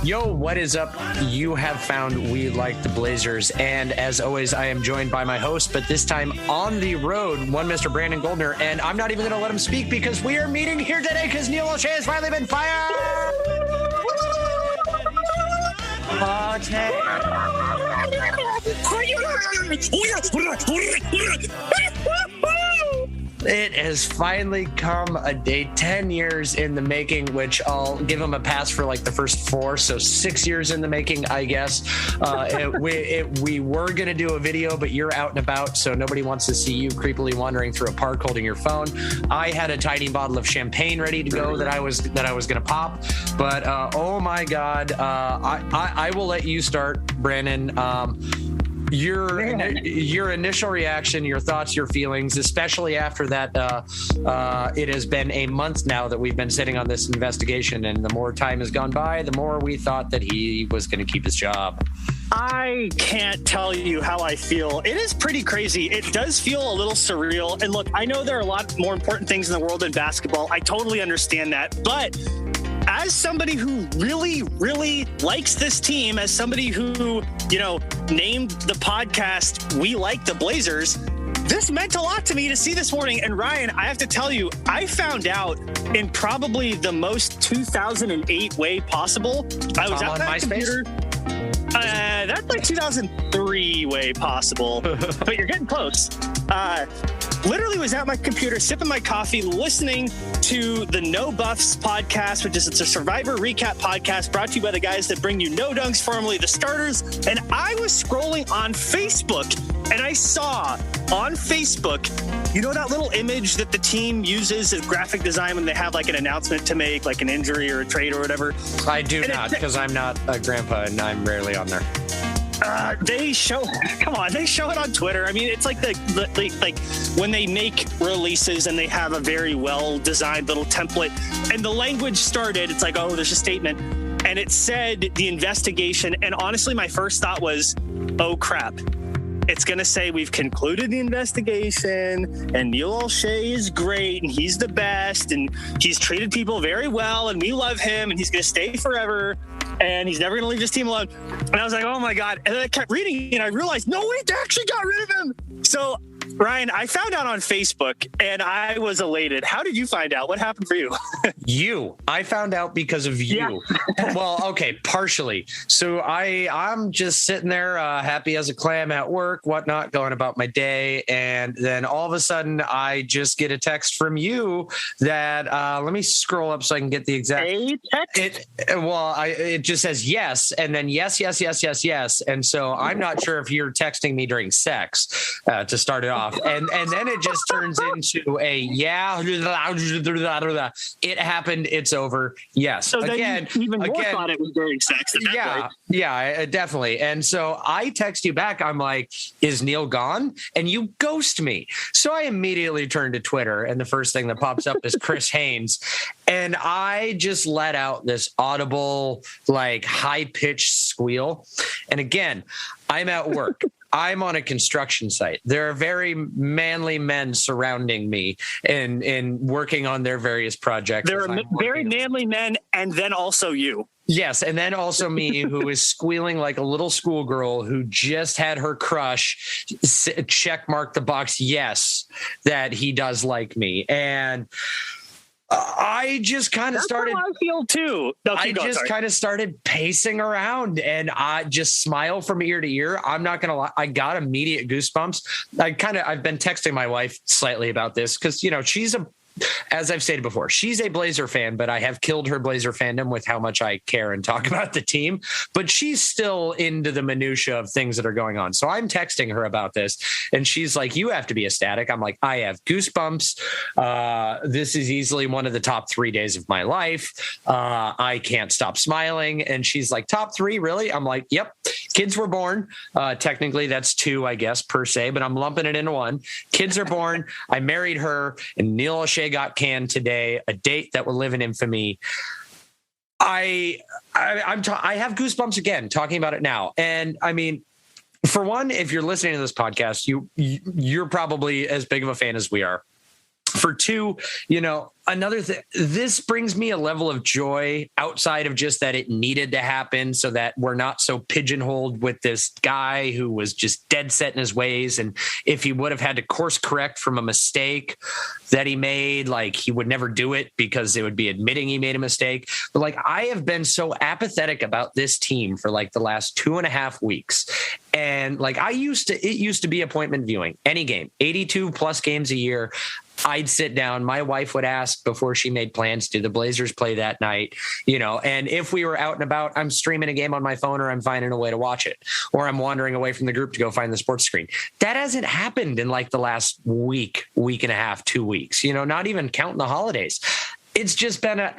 Yo, what is up? You have found We Like the Blazers. And as always, I am joined by my host, but this time on the road, one Mr. Brandon Goldner. And I'm not even going to let him speak because we are meeting here today because Neil O'Shea has finally been fired. It has finally come a day, 10 years in the making, which I'll give him a pass for like the first 4. So 6 years in the making, I guess. We were going to do a video, but you're out and about. So nobody wants to see you creepily wandering through a park holding your phone. I had a tiny bottle of champagne ready to go that I was going to pop. But oh my God, I will let you start, Brandon. Your initial reaction, your thoughts, your feelings, especially after that, it has been a month now that we've been sitting on this investigation, and the more time has gone by, the more we thought that he was going to keep his job. I can't tell you how I feel. It is pretty crazy. It does feel a little surreal. And look, I know there are a lot more important things in the world than basketball. I totally understand that. But as somebody who really, really likes this team, as somebody who, named the podcast We Like the Blazers, this meant a lot to me to see this morning. And Ryan, I have to tell you, I found out in probably the most 2008 way possible. I was at my computer. That's like 2003 way possible, but you're getting close. Literally was at my computer, sipping my coffee, listening to the No Buffs podcast, which is it's a Survivor recap podcast brought to you by the guys that bring you No Dunks, formerly the Starters. And I was scrolling on Facebook, and I saw on Facebook, that little image that the team uses as graphic design when they have like an announcement to make, like an injury or a trade or whatever? I do not, because I'm not a grandpa and I'm rarely on there. They show it on Twitter. I mean, it's like like when they make releases and they have a very well designed little template and the language started, it's like, oh, there's a statement and it said the investigation. And honestly, my first thought was, oh crap. It's going to say we've concluded the investigation and Neil O'Shea is great and he's the best and he's treated people very well and we love him and he's going to stay forever and he's never going to leave this team alone. And I was like, oh my God. And then I kept reading and I realized, no, wait, they actually got rid of him. So Ryan, I found out on Facebook and I was elated. How did you find out? What happened for you? I found out because of you. Yeah. Well, okay, partially. So I'm just sitting there happy as a clam at work, whatnot, going about my day. And then all of a sudden I just get a text from you that let me scroll up so I can get the exact text. It just says yes. And then yes. And so I'm not sure if you're texting me during sex to start it off. And then it just turns into a it happened, it's over. Yes. So again, you even more thought it was during sex. Yeah, definitely. And so I text you back. I'm like, is Neil gone? And you ghost me. So I immediately turn to Twitter and the first thing that pops up is Chris Haynes. And I just let out this audible, like high-pitched squeal. And again, I'm at work. I'm on a construction site. There are very manly men surrounding me and working on their various projects. There are very manly men and then also you. Yes, and then also me, who is squealing like a little schoolgirl who just had her crush check mark the box, yes, that he does like me. And I just kind of started. That's how I feel too. No, I just kind of started pacing around, and I just smile from ear to ear. I'm not gonna lie, I got immediate goosebumps. I've been texting my wife slightly about this because she's as I've stated before, she's a Blazer fan, but I have killed her Blazer fandom with how much I care and talk about the team. But she's still into the minutia of things that are going on. So I'm texting her about this, and she's like, you have to be ecstatic. I'm like, I have goosebumps. This is easily one of the top 3 days of my life. I can't stop smiling. And she's like, top 3, really? I'm like, yep. Kids were born. Technically, that's 2, I guess, per se, but I'm lumping it into 1. Kids are born. I married her, and Neil O'Shea got canned today, a date that will live in infamy. I have goosebumps again talking about it now. And I mean, for one, if you're listening to this podcast, you're probably as big of a fan as we are. For two, another thing, this brings me a level of joy outside of just that it needed to happen so that we're not so pigeonholed with this guy who was just dead set in his ways. And if he would have had to course correct from a mistake that he made, like, he would never do it because it would be admitting he made a mistake. But like, I have been so apathetic about this team for like the last 2.5 weeks. And like, it used to be appointment viewing, any game, 82 plus games a year. I'd sit down. My wife would ask before she made plans, do the Blazers play that night? And if we were out and about, I'm streaming a game on my phone or I'm finding a way to watch it, or I'm wandering away from the group to go find the sports screen. That hasn't happened in like the last week and a half, 2 weeks, not even counting the holidays. It's just been if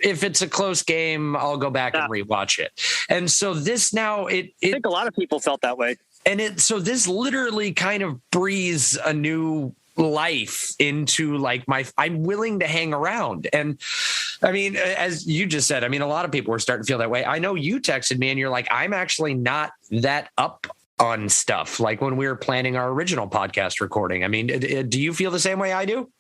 it's a close game, I'll go back and rewatch it. And so this now, I think a lot of people felt that way. And so this literally kind of breathes a new life into like I'm willing to hang around. And I mean, as you just said, I mean, a lot of people were starting to feel that way. I know you texted me and you're like, I'm actually not that up on stuff like when we were planning our original podcast recording. I mean, do you feel the same way I do?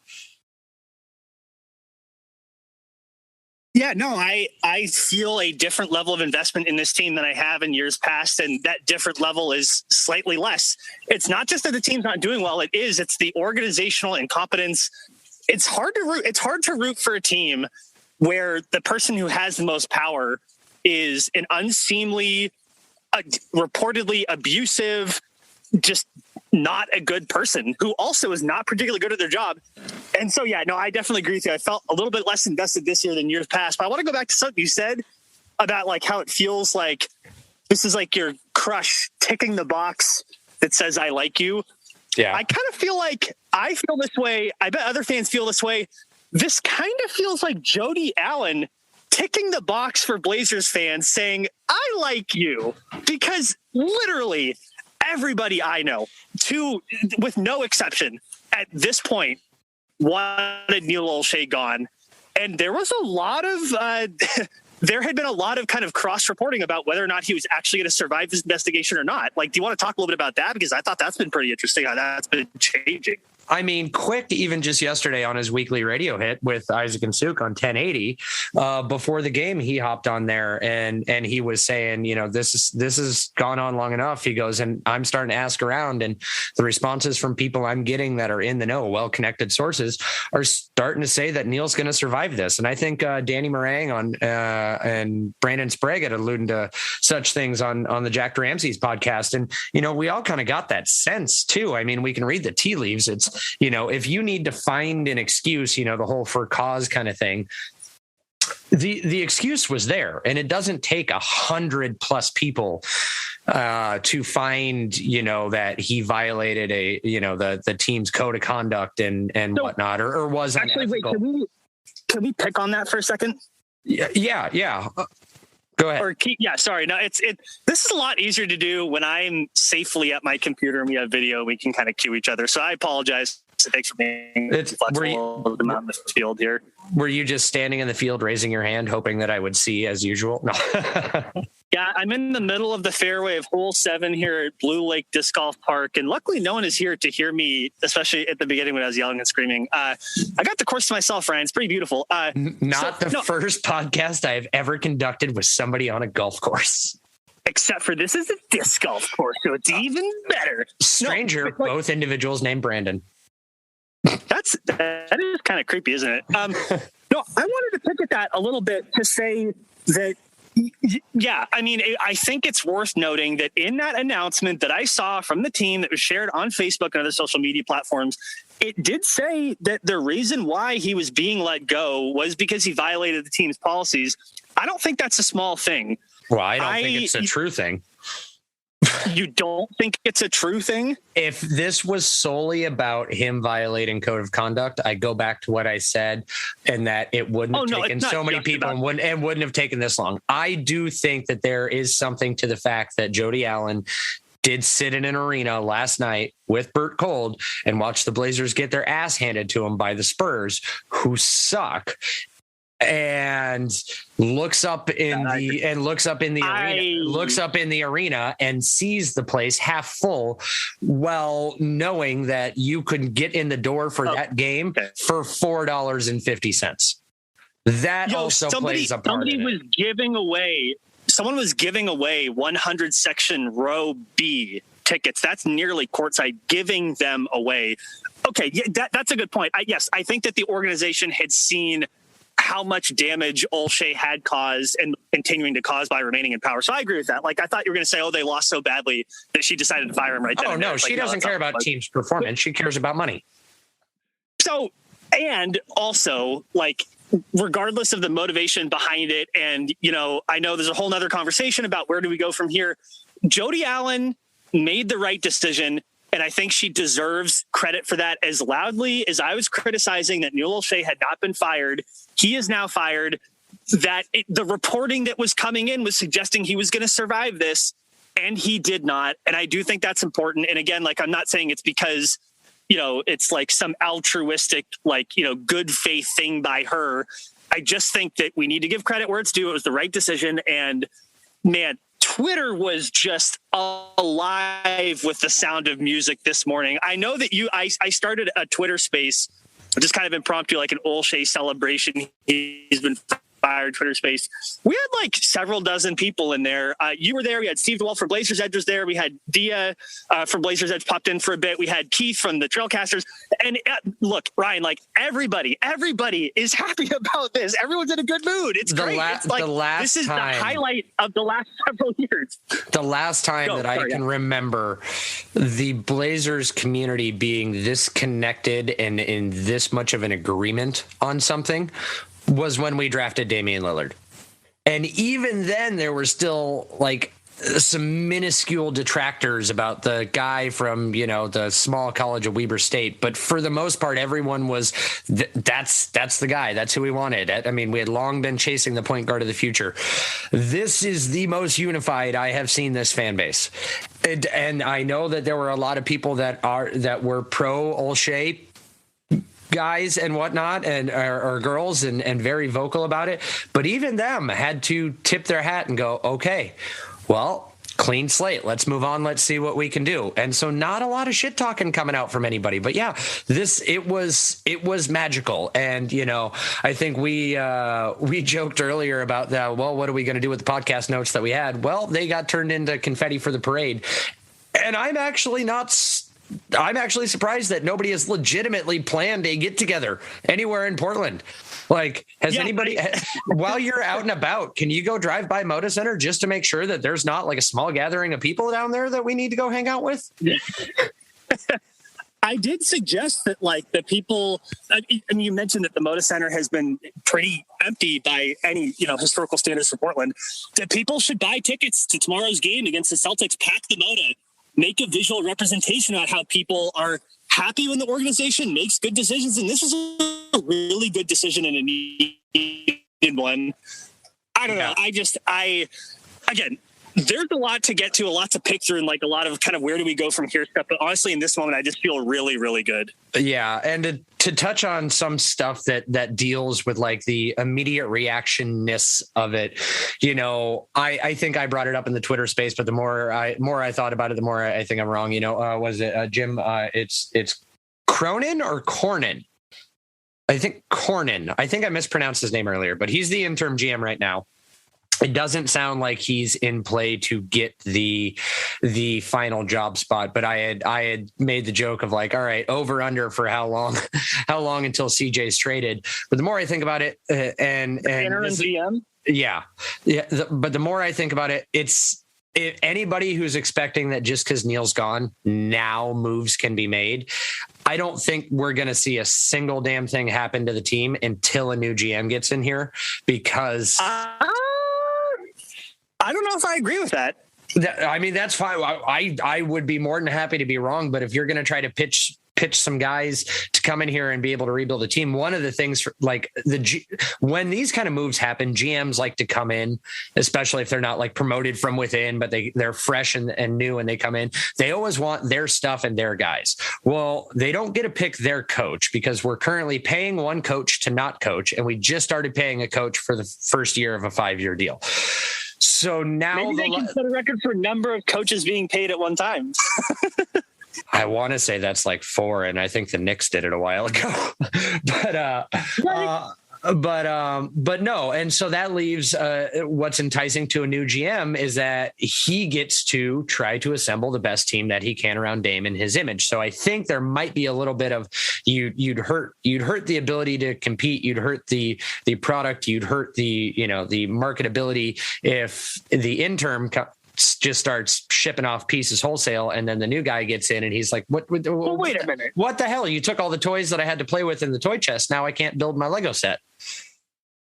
Yeah, no, I feel a different level of investment in this team than I have in years past, and that different level is slightly less. It's not just that the team's not doing well; it's the organizational incompetence. It's hard to root for a team where the person who has the most power is an unseemly, reportedly abusive, just not a good person who also is not particularly good at their job. And so, yeah, no, I definitely agree with you. I felt a little bit less invested this year than years past. But I want to go back to something you said about like how it feels like this is like your crush ticking the box that says, I like you. Yeah. I kind of feel like I feel this way. I bet other fans feel this way. This kind of feels like Jody Allen ticking the box for Blazers fans saying, I like you, because literally everybody I know, with no exception, at this point, wanted Neil Olshey gone. And there was a lot of, there had been a lot of kind of cross-reporting about whether or not he was actually going to survive this investigation or not. Like, do you want to talk a little bit about that? Because I thought that's been pretty interesting how that's been changing. I mean, Quick, even just yesterday on his weekly radio hit with Isaac and Suk on 1080, before the game, he hopped on there and he was saying, this has gone on long enough. He goes, and I'm starting to ask around, and the responses from people I'm getting that are in the know, well-connected sources, are starting to say that Neil's going to survive this. And I think Danny Meringue and Brandon Sprague had alluded to such things on the Jack Ramsey's podcast. And, we all kind of got that sense too. I mean, we can read the tea leaves. It's, if you need to find an excuse, the whole for cause kind of thing, the excuse was there, and it doesn't take 100+ people to find, that he violated the team's code of conduct and so, whatnot, or was actually unethical. Wait, can we pick on that for a second? Yeah. Go ahead. Sorry. No, this is a lot easier to do when I'm safely at my computer and we have video. We can kind of cue each other. So I apologize. Thanks for being flexible in the field here. Were you just standing in the field, raising your hand, hoping that I would see as usual? No. Yeah, I'm in the middle of the fairway of hole 7 here at Blue Lake Disc Golf Park. And luckily no one is here to hear me, especially at the beginning when I was yelling and screaming. I got the course to myself, Ryan. It's pretty beautiful. First podcast I have ever conducted with somebody on a golf course. Except for this is a disc golf course, so it's even better. Stranger, both individuals named Brandon. That is kind of creepy, isn't it? No, I wanted to pick at that a little bit to say that, yeah, I mean, I think it's worth noting that in that announcement that I saw from the team that was shared on Facebook and other social media platforms, it did say that the reason why he was being let go was because he violated the team's policies. I don't think that's a small thing. Well, I don't think it's a true thing. You don't think it's a true thing? If this was solely about him violating code of conduct, I go back to what I said, and that it wouldn't have taken so many people and wouldn't have taken this long. I do think that there is something to the fact that Jody Allen did sit in an arena last night with Bert Cold and watch the Blazers get their ass handed to him by the Spurs, who suck. and looks up in the arena and sees the place half full, well, knowing that you could get in the door for that game for $4.50. That also plays a part in it. Someone was giving away 100 section row B tickets. That's nearly courtside, giving them away. Okay, yeah, that's a good point. I think that the organization had seen how much damage OLSHEY had caused and continuing to cause by remaining in power. So I agree with that. Like, I thought you were going to say, they lost so badly that she decided to fire him right then. Oh, no, she doesn't care about team's performance. She cares about money. So, and also, like, regardless of the motivation behind it, and, I know there's a whole nother conversation about where do we go from here. Jody Allen made the right decision, and I think she deserves credit for that. As loudly as I was criticizing that NOLSHEY had not been fired, he is now fired. The reporting that was coming in was suggesting he was going to survive this, and he did not. And I do think that's important. And again, like, I'm not saying it's because, it's like some altruistic, good faith thing by her. I just think that we need to give credit where it's due. It was the right decision. And man, Twitter was just alive with the sound of music this morning. I know that I started a Twitter space, just kind of impromptu, like an OLSHEY celebration. He's been fired Twitter space. We had like several dozen people in there. You were there. We had Steve DeWalt from Blazers Edge was there. We had Dia from Blazers Edge popped in for a bit. We had Keith from the Trailcasters. And look, Ryan, like everybody is happy about this. Everyone's in a good mood. It's great. This is the highlight of the last several years. The last time I can remember the Blazers community being this connected and in this much of an agreement on something was when we drafted Damian Lillard. And even then there were still like some minuscule detractors about the guy from, the small college of Weber State. But for the most part, everyone was, that's the guy. That's who we wanted. I mean, we had long been chasing the point guard of the future. This is the most unified I have seen this fan base. And I know that there were a lot of people that were pro OLSHEY guys and whatnot, and or girls, and very vocal about it. But even them had to tip their hat and go, okay, well, clean slate. Let's move on. Let's see what we can do. And so not a lot of shit talking coming out from anybody. But yeah, it was magical. And, I think we joked earlier about that. Well, what are we going to do with the podcast notes that we had? Well, they got turned into confetti for the parade. And I'm actually surprised that nobody has legitimately planned a get together anywhere in Portland. Like, has anybody, while you're out and about, can you go drive by Moda Center just to make sure that there's not like a small gathering of people down there that we need to go hang out with? I did suggest that, like, the people, and you mentioned that the Moda Center has been pretty empty by any, historical standards for Portland, that people should buy tickets to tomorrow's game against the Celtics, pack the Moda, make a visual representation about how people are happy when the organization makes good decisions. And this is a really good decision and a needed one. I don't know. Again, there's a lot to get to, a lot to pick through, and like a lot of kind of where do we go from here stuff. But honestly, in this moment, I just feel really, really good. Yeah. And to touch on some stuff that deals with like the immediate reactionness of it, I think I brought it up in the Twitter space, but the more I thought about it, the more I think I'm wrong. Was it Jim? It's Cronin or Cornyn? I think Cornyn. I think I mispronounced his name earlier, but he's the interim GM right now. It doesn't sound like he's in play to get the final job spot, but I had made the joke of like, all right, over under for how long until CJ's traded. But the more I think about it, and interim GM, but the more I think about it, it's anybody who's expecting that just because Neil's gone, now moves can be made. I don't think we're going to see a single damn thing happen to the team until a new GM gets in here, because. I don't know if I agree with that. I mean, that's fine. I would be more than happy to be wrong, but if you're going to try to pitch pitch some guys to come in here and be able to rebuild a team. One of the things like when these kind of moves happen, GMs like to come in, especially if they're not like promoted from within, but they're fresh and new and they come in. They always want their stuff and their guys. Well, they don't get to pick their coach because we're currently paying one coach to not coach. And we just started paying a coach for the first year of a 5-year deal. So now maybe they can set a record for number of coaches being paid at one time. I want to say that's like 4, and I think the Knicks did it a while ago. But no. And so that leaves what's enticing to a new GM is that he gets to try to assemble the best team that he can around Dame in his image. So I think there might be a little bit of you'd hurt the ability to compete. You'd hurt the product. You'd hurt the marketability if the interim just starts shipping off pieces wholesale, and then the new guy gets in and he's like, wait a minute, what the hell? You took all the toys that I had to play with in the toy chest. Now I can't build my Lego set.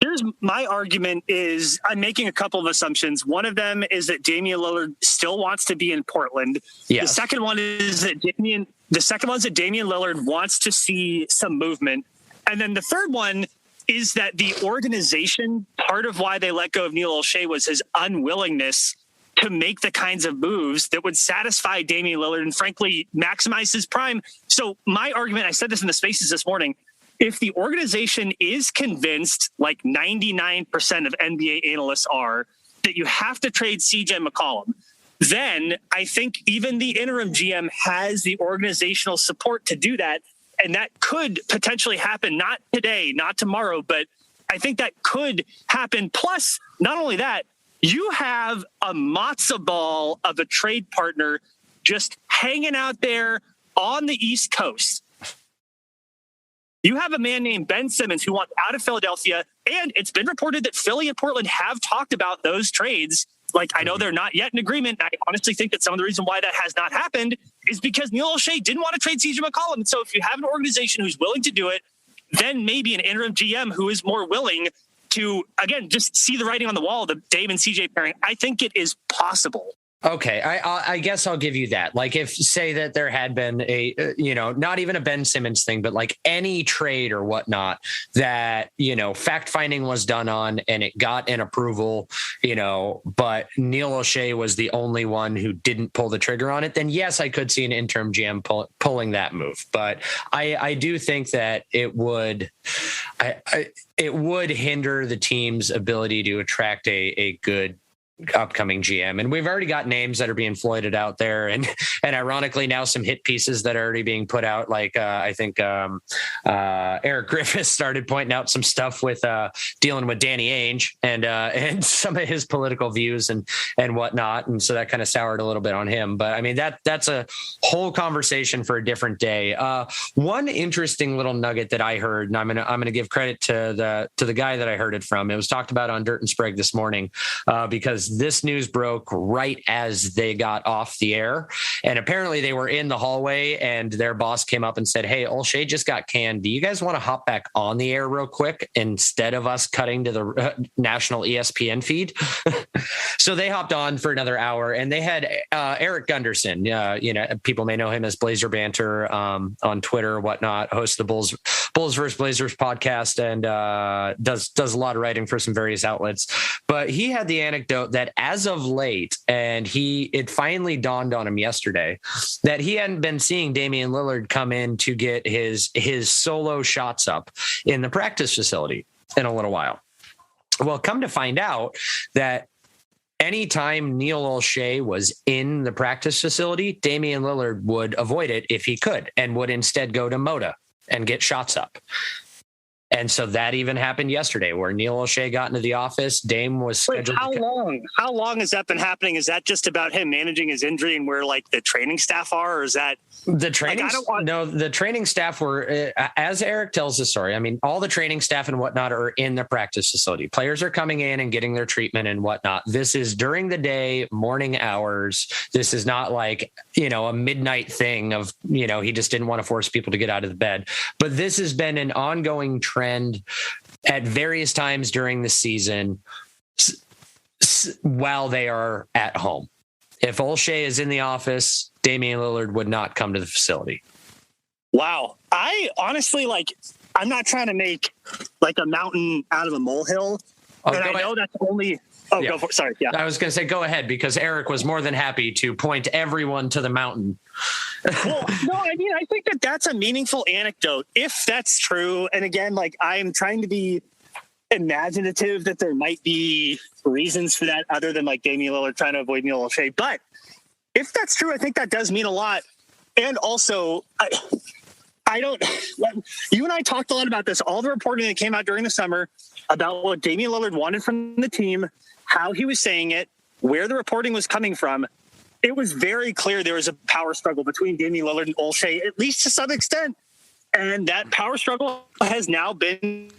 Here's my argument is I'm making a couple of assumptions. One of them is that Damian Lillard still wants to be in Portland. Yes. The second one is that Damian Lillard wants to see some movement. And then the third one is that the organization, part of why they let go of Neil Olshey was his unwillingness to make the kinds of moves that would satisfy Damian Lillard and frankly maximize his prime. So my argument, I said this in the spaces this morning, if the organization is convinced, like 99% of NBA analysts are, that you have to trade CJ McCollum, then I think even the interim GM has the organizational support to do that. And that could potentially happen, not today, not tomorrow, but I think that could happen. Plus, not only that, you have a matzo ball of a trade partner just hanging out there on the East Coast. You have a man named Ben Simmons who wants out of Philadelphia, and it's been reported that Philly and Portland have talked about those trades. Like, I know they're not yet in agreement. I honestly think that some of the reason why that has not happened is because Neil Olshey didn't want to trade CJ McCollum. And so if you have an organization who's willing to do it, then maybe an interim GM who is more willing to, again, just see the writing on the wall, the Dame and CJ pairing. I think it is possible. Okay, I guess I'll give you that. Like, if say that there had been a, not even a Ben Simmons thing, but like any trade or whatnot that, fact finding was done on and it got an approval, but Neil Olshey was the only one who didn't pull the trigger on it, then yes, I could see an interim GM pulling that move. But I do think that it would hinder the team's ability to attract a good upcoming GM. And we've already got names that are being floated out there. And ironically, now some hit pieces that are already being put out. Like I think Eric Griffiths started pointing out some stuff with dealing with Danny Ainge and some of his political views and whatnot. And so that kind of soured a little bit on him. But I mean, that's a whole conversation for a different day. One interesting little nugget that I heard, and I'm gonna give credit to the guy that I heard it from. It was talked about on Dirt and Sprague this morning because this news broke right as they got off the air. And apparently they were in the hallway and their boss came up and said, "Hey, Olshey just got canned. Do you guys want to hop back on the air real quick instead of us cutting to the national ESPN feed?" So they hopped on for another hour and they had Eric Gunderson. People may know him as Blazer Banter on Twitter or whatnot, hosts the Bulls vs. Blazers podcast and does a lot of writing for some various outlets. But he had the anecdote that as of late, and it finally dawned on him yesterday, that he hadn't been seeing Damian Lillard come in to get his solo shots up in the practice facility in a little while. Well, come to find out that anytime Neil Olshey was in the practice facility, Damian Lillard would avoid it if he could and would instead go to Moda and get shots up. And so that even happened yesterday where Neil Olshey got into the office. Dame was scheduled. Wait, how long has that been happening? Is that just about him managing his injury and where like the training staff are? Or is that the training? The training staff were, as Eric tells the story. I mean, all the training staff and whatnot are in the practice facility. Players are coming in and getting their treatment and whatnot. This is during the day, morning hours. This is not like, a midnight thing of, he just didn't want to force people to get out of the bed. But this has been an ongoing trend at various times during the season while they are at home. If Olshey is in the office, Damian Lillard would not come to the facility. Wow. I honestly, I'm not trying to make like a mountain out of a molehill. Oh, and I know that's only... Oh, yeah. Go for it. Sorry. Yeah. I was going to say, go ahead, because Eric was more than happy to point everyone to the mountain. Well, no, I mean, I think that's a meaningful anecdote, if that's true. And again, I'm trying to be imaginative that there might be reasons for that other than Damian Lillard trying to avoid Neil O'Shea. But if that's true, I think that does mean a lot. And also, I don't... You and I talked a lot about this. All the reporting that came out during the summer about what Damian Lillard wanted from the team, how he was saying it, where the reporting was coming from, it was very clear there was a power struggle between Damian Lillard and OLSHEY, at least to some extent. And that power struggle has now been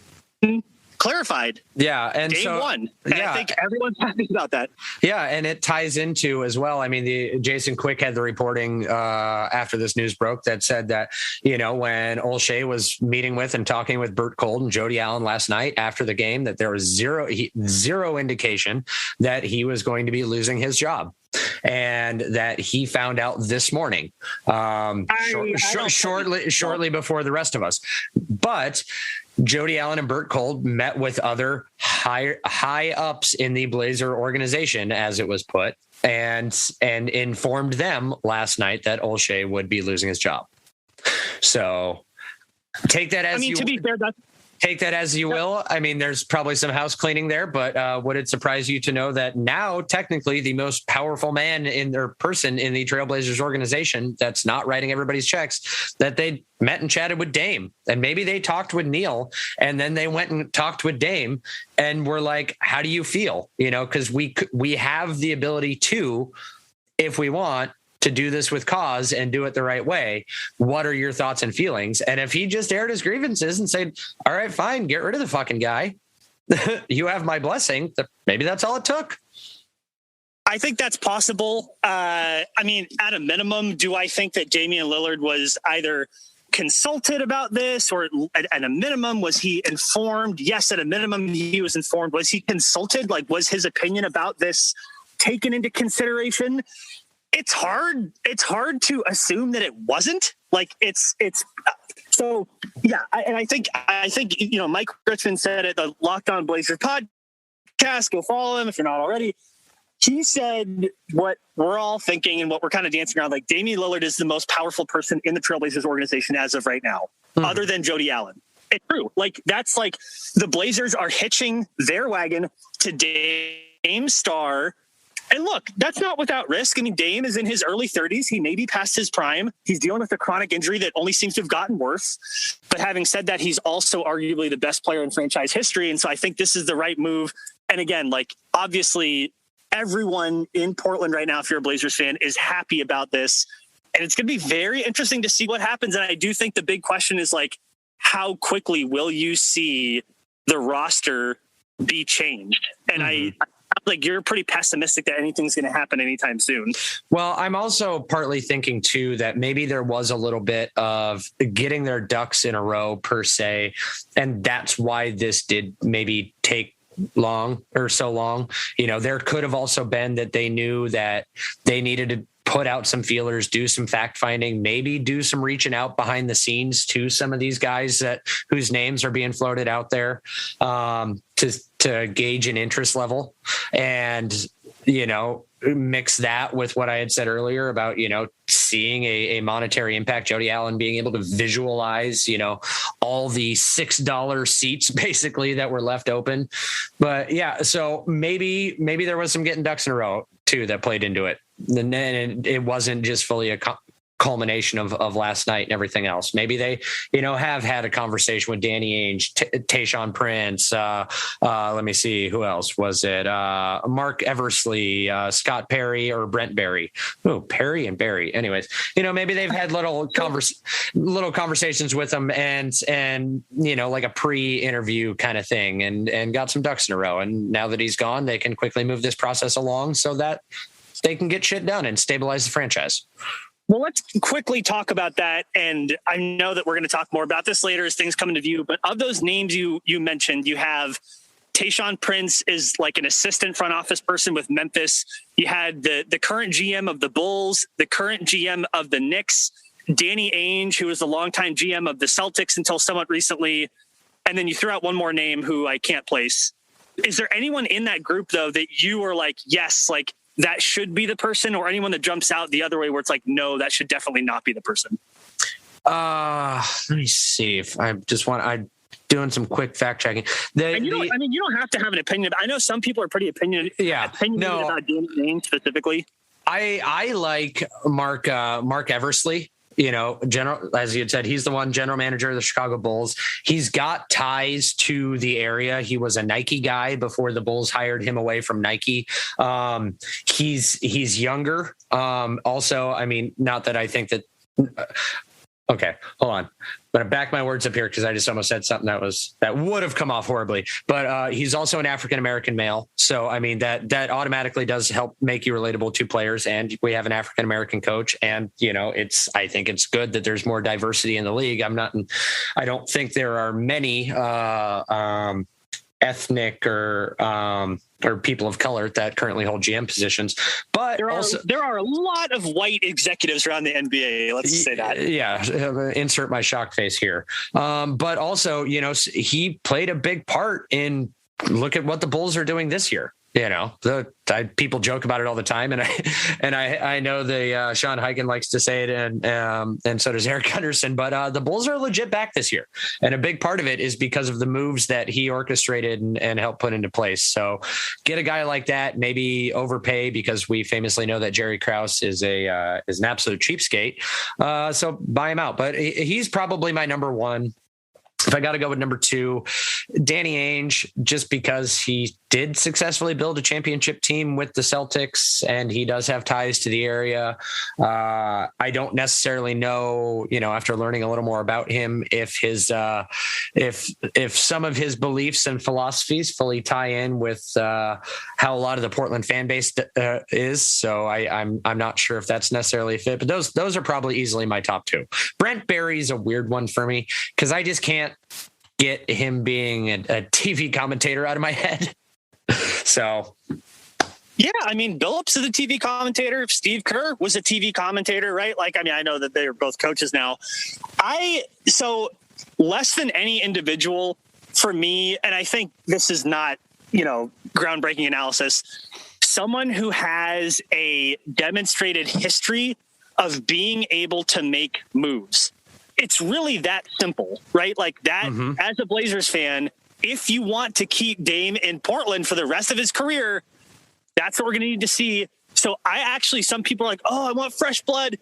clarified. Yeah. And Day one. And I think everyone's happy about that. Yeah. And it ties into as well. I mean, Jason Quick had the reporting after this news broke that said that, when OLSHEY was meeting with and talking with Bert Kolde and Jody Allen last night after the game, that there was zero indication that he was going to be losing his job. And that he found out this morning, shortly before the rest of us. But Jody Allen and Bert Kolde met with other high ups in the Blazer organization, as it was put, and informed them last night that OLSHEY would be losing his job. So take that as to be fair, take that as you will. I mean, there's probably some house cleaning there, but would it surprise you to know that now technically the most powerful man in their person in the Trailblazers organization that's not writing everybody's checks, that they met and chatted with Dame, and maybe they talked with Neil, and then they went and talked with Dame and were like, how do you feel? Because we have the ability to, if we want, to do this with cause and do it the right way. What are your thoughts and feelings? And if he just aired his grievances and said, all right, fine, get rid of the fucking guy. You have my blessing. Maybe that's all it took. I think that's possible. At a minimum, do I think that Damian Lillard was either consulted about this, or at a minimum, was he informed? Yes, at a minimum, he was informed. Was he consulted? Was his opinion about this taken into consideration? It's hard to assume that it wasn't. So yeah. I think Mike Richmond said at the Locked On Blazers podcast, go follow him if you're not already. He said what we're all thinking and what we're kind of dancing around, Damian Lillard is the most powerful person in the Trailblazers organization as of right now, other than Jody Allen. It's true. That's the Blazers are hitching their wagon to Dame Star. And look, that's not without risk. I mean, Dame is in his early 30s. He may be past his prime. He's dealing with a chronic injury that only seems to have gotten worse. But having said that, he's also arguably the best player in franchise history. And so I think this is the right move. And again, obviously everyone in Portland right now, if you're a Blazers fan, is happy about this. And it's going to be very interesting to see what happens. And I do think the big question is how quickly will you see the roster be changed? And you're pretty pessimistic that anything's going to happen anytime soon. Well, I'm also partly thinking too that maybe there was a little bit of getting their ducks in a row per se. And that's why this did maybe take long. There could have also been that they knew that they needed to put out some feelers, do some fact finding, maybe do some reaching out behind the scenes to some of these guys whose names are being floated out there to gauge an interest level, and mix that with what I had said earlier about seeing a monetary impact. Jody Allen being able to visualize all the $6 seats basically that were left open. But yeah, so maybe there was some getting ducks in a row too that played into it. And then it wasn't just fully a culmination of last night and everything else. Maybe they, have had a conversation with Danny Ainge, Tayshaun Prince. Let me see, who else was it? Mark Eversley, Scott Perry, or Brent Berry. Oh, Perry and Berry. Anyways, maybe they've had little conversations with them and like a pre-interview kind of thing, and got some ducks in a row. And now that he's gone, they can quickly move this process along so that they can get shit done and stabilize the franchise. Well, let's quickly talk about that. And I know that we're going to talk more about this later as things come into view. But of those names you mentioned, you have Tayshaun Prince is an assistant front office person with Memphis. You had the current GM of the Bulls, the current GM of the Knicks, Danny Ainge, who was the longtime GM of the Celtics until somewhat recently, and then you threw out one more name who I can't place. Is there anyone in that group, though, that you are like, yes, like that should be the person, or anyone that jumps out the other way where it's like, no, that should definitely not be the person? Let me see if I'm doing some quick fact checking. You don't have to have an opinion. I know some people are pretty opinionated about Danny Ainge specifically. I like Mark Eversley. You know, as you had said, he's the general manager of the Chicago Bulls. He's got ties to the area. He was a Nike guy before the Bulls hired him away from Nike. He's younger. Also, I mean, not that I think that. Okay, hold on. I'm going to back my words up here because I just almost said something that would have come off horribly. But he's also an African-American male. So, I mean, that automatically does help make you relatable to players. And we have an African-American coach. And, you know, I think it's good that there's more diversity in the league. I don't think there are many ethnic or people of color that currently hold GM positions, but there are a lot of white executives around the NBA. Let's say that. Yeah. Insert my shocked face here. But also, you know, he played a big part in look at what the Bulls are doing this year. You know, people joke about it all the time, and I know the Sean Hyken likes to say it, and so does Eric Gunderson. But the Bulls are legit back this year, and a big part of it is because of the moves that he orchestrated and helped put into place. So, get a guy like that, maybe overpay because we famously know that Jerry Krause is an absolute cheapskate. So buy him out, but he's probably my number one. If I got to go with number two, Danny Ainge, just because he did successfully build a championship team with the Celtics and he does have ties to the area. I don't necessarily know, you know, after learning a little more about him, if if some of his beliefs and philosophies fully tie in with how a lot of the Portland fan base is. So I'm not sure if that's necessarily a fit, but those are probably easily my top two. Brent Barry's a weird one for me because I just can't get him being a TV commentator out of my head. So, yeah, I mean, Billups is a TV commentator. Steve Kerr was a TV commentator, right? Like, I mean, I know that they are both coaches now. So less than any individual for me, and I think this is not, you know, groundbreaking analysis, someone who has a demonstrated history of being able to make moves. It's really that simple, right? Like that, as a Blazers fan, if you want to keep Dame in Portland for the rest of his career, that's what we're going to need to see. So some people are like, oh, I want fresh blood.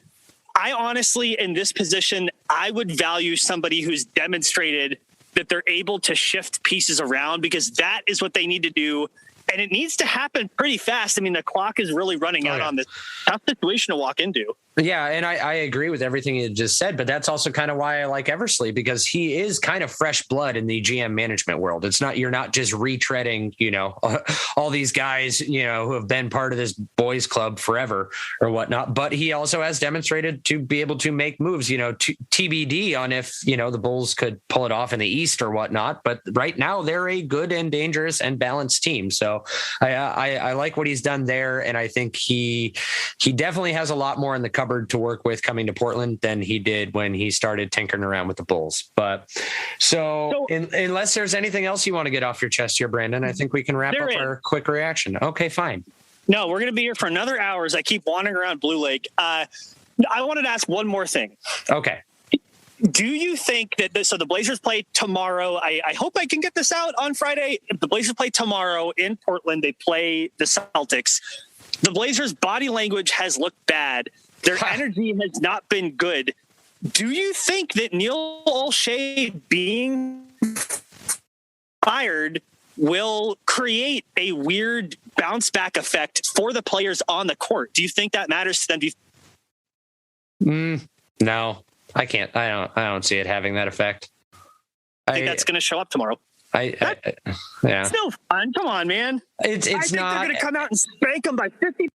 I honestly, in this position, I would value somebody who's demonstrated that they're able to shift pieces around because that is what they need to do. And it needs to happen pretty fast. I mean, the clock is really running out on this tough situation to walk into. Yeah, and I agree with everything you just said, but that's also kind of why I like Eversley, because he is kind of fresh blood in the GM management world. You're not just retreading, you know, all these guys, you know, who have been part of this boys club forever or whatnot, but he also has demonstrated to be able to make moves, you know, TBD on if, you know, the Bulls could pull it off in the East or whatnot. But right now they're a good and dangerous and balanced team. So I like what he's done there. And I think he definitely has a lot more in the cupboard to work with coming to Portland than he did when he started tinkering around with the Bulls. But unless there's anything else you want to get off your chest here, Brandon, I think we can wrap up our quick reaction. Okay, fine. No, we're going to be here for another hour as I keep wandering around Blue Lake. I wanted to ask one more thing. Okay. Do you think that the Blazers play tomorrow? I hope I can get this out on Friday. If the Blazers play tomorrow in Portland, they play the Celtics. The Blazers' body language has looked bad. Their energy has not been good. Do you think that Neil Olshey being fired will create a weird bounce back effect for the players on the court? Do you think that matters to them? No, I can't. I don't see it having that effect. I think that's going to show up tomorrow. Yeah. It's no fun. Come on, man. It's I think not. They're going to come out and spank them by 50.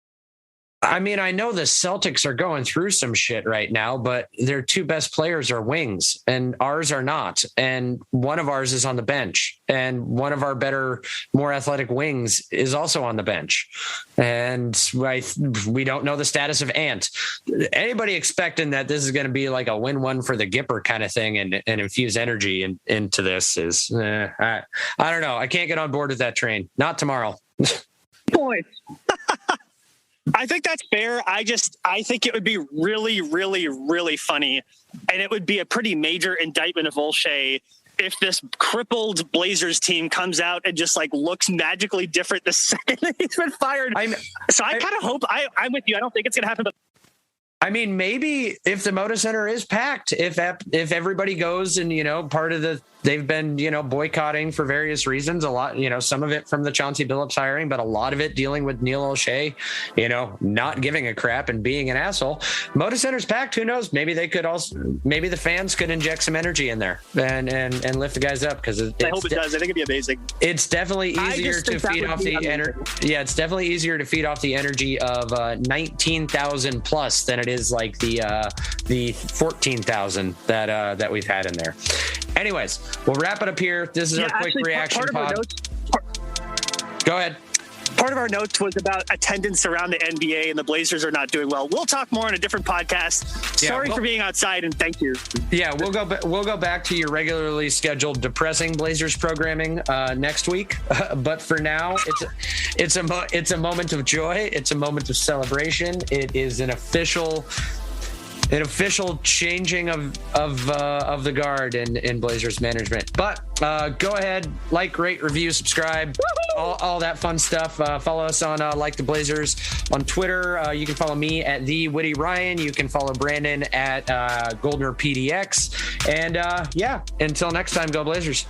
I mean, I know the Celtics are going through some shit right now, but their two best players are wings and ours are not. And one of ours is on the bench and one of our better, more athletic wings is also on the bench. And we don't know the status of Ant. Anybody expecting that this is going to be like a win-win for the Gipper kind of thing and infuse energy into this is, I don't know. I can't get on board with that train. Not tomorrow. Point. I think that's fair. I think it would be really, really, really funny. And it would be a pretty major indictment of OLSHEY if this crippled Blazers team comes out and just like looks magically different the second that he's been fired. I kind of hope I'm with you. I don't think it's going to happen, but I mean, maybe if the Moda Center is packed, if everybody goes and, part of they've been, boycotting for various reasons, a lot, some of it from the Chauncey Billups hiring, but a lot of it dealing with Neil O'Shea, not giving a crap and being an asshole. Moda Center's packed. Who knows? Maybe maybe the fans could inject some energy in there and lift the guys up. Cause I hope it does. I think it'd be amazing. It's definitely easier to feed off the energy. Yeah. It's definitely easier to feed off the energy of 19,000 plus than it is like the 14,000 that we've had in there. Anyways, we'll wrap it up here. This is our quick reaction pod. Go ahead. Part of our notes was about attendance around the NBA, and the Blazers are not doing well. We'll talk more on a different podcast. Sorry for being outside, and thank you. Yeah, we'll go back to your regularly scheduled depressing Blazers programming next week. But for now, it's a moment of joy. It's a moment of celebration. It is an official changing of the guard in Blazers management. But go ahead, like, rate, review, subscribe, all that fun stuff. Follow us on Like the Blazers on Twitter. You can follow me at the Witty Ryan. You can follow Brandon at Goldner PDX. And until next time, go Blazers.